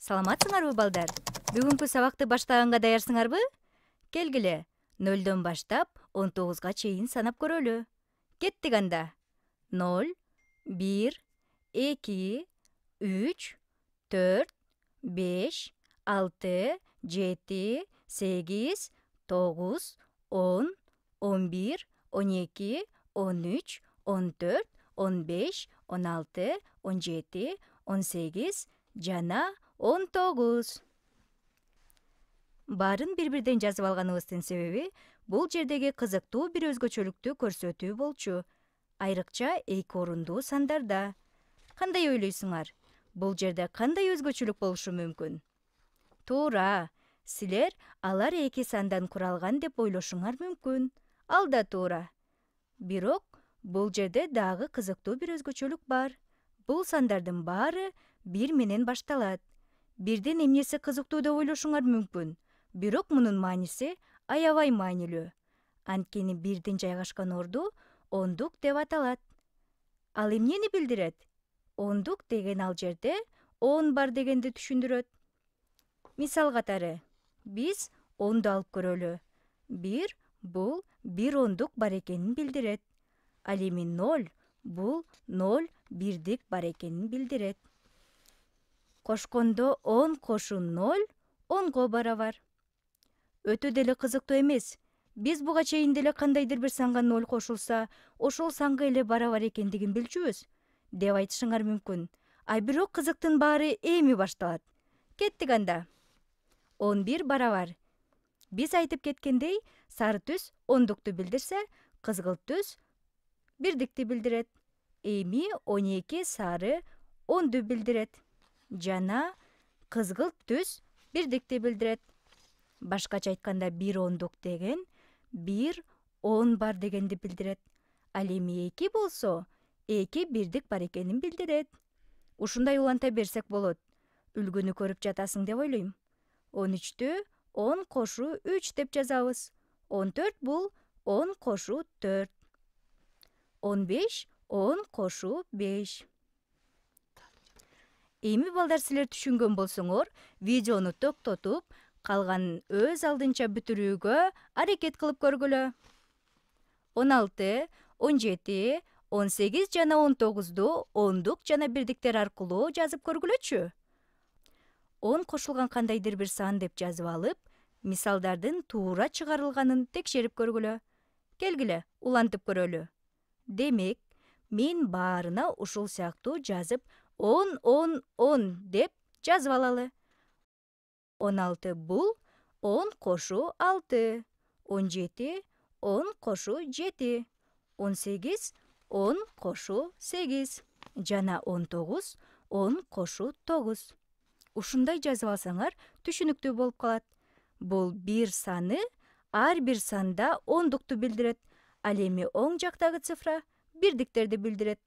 Саламатсыңарбы, балдар? Бүгүнкү сабакты баштаганга даярсыңарбы? Келгиле, 0дон баштап 19га чейин санап көрөлү. Кеттик анда. 0, 1, 2, 3, 4, 5, 6, 7, 8, 9, 10, 11, 12, 13, 14, 15, 16, 17, 18 жана 19. Баарын бир-бирден жазып алганыбыздын себеби бул жердеги кызыктуу бир өзгөчөлүктү көрсөтүү болчу. Айрыкча 2 орундуу сандарда. Кандай ойлойсуңар? Бул жерде кандай өзгөчөлүк болушу мүмкүн? Туура. Силер алар 2 сандан куралган деп ойлошуңар мүмкүн. Ал да туура. Бирок бул жерде дагы кызыктуу бир өзгөчөлүк бар. Бул сандардын баары 1 менен башталат. Бирдин эмнеси кызыктуу деп ойлошуңар мүмкүн. Бирок мунун мааниси аябай маанилүү. Анткени бирдин жайгашкан орду ондук деп аталат. Ал эмнени билдирет? Ондук деген ал жерде 10 бар дегенди түшүндүрөт. Мисал катары, биз 10ду алып көрөлү. 1 бул 1 ондук бар экенин билдирет. Ал эми 0 бул 0 бирдик бар экенин билдирет. Кошкондо 10 кошу 0 10го барабар. Өтө деле кызыктуу эмес. Биз буга чейин деле кандайдыр бир санга 0 кошулса, ошол санга эле барабар экендигин билчүбүз деп айтышыңар мүмкүн. Бирок кызыктын баары эми башталат. Кеттик анда. 11 барабар. Биз айтып кеткендей, сары түс ондукту билдирсе, кызгылт түс бирдикти билдирет. Эми 12 сары 10ду билдирет. Жана кызгылт түс бирдикти билдирет. Башкача айтканда 1 ондук деген 1 10 бар дегенди билдирет. Ал эми 2 болсо 2 бирдик бар экенин билдирет. Ушундай уланта берсек болот. Үлгүнү көрүп жатасың деп ойлойм. 13тү 10 кошу 3 деп жазабыз. 14 бул 10 кошу 4. 15 10 кошу 5. Эми балдар силер түшүнгөн болсоңор, видеону токтотуп, калганын өз алдынча бүтүрүүгө аракет кылып көргүлө. 16, 17, 18 жана 19ду ондук жана бирдиктер аркылуу жазып көргүлөчү. 10 кошулган кандайдыр бир сан деп жазып алып, мисалдардын туура чыгарылганын текшерип көргүлө. Келгиле, улантып көрөлү. Демек, мен баарына ушул сыяктуу жазып 10, 10, 10 деп жазып алалы. 16 бул 10 кошу 6. 17 10 кошу 7. 18 10 кошу 8. Жана 19 10 кошу 9. Ушундай жазып алсаңар түшүнүктүү болуп калат. Бул бир саны ар бир санда ондукту билдирет. Ал эми оң жактагы цифра бирдиктерди билдирет.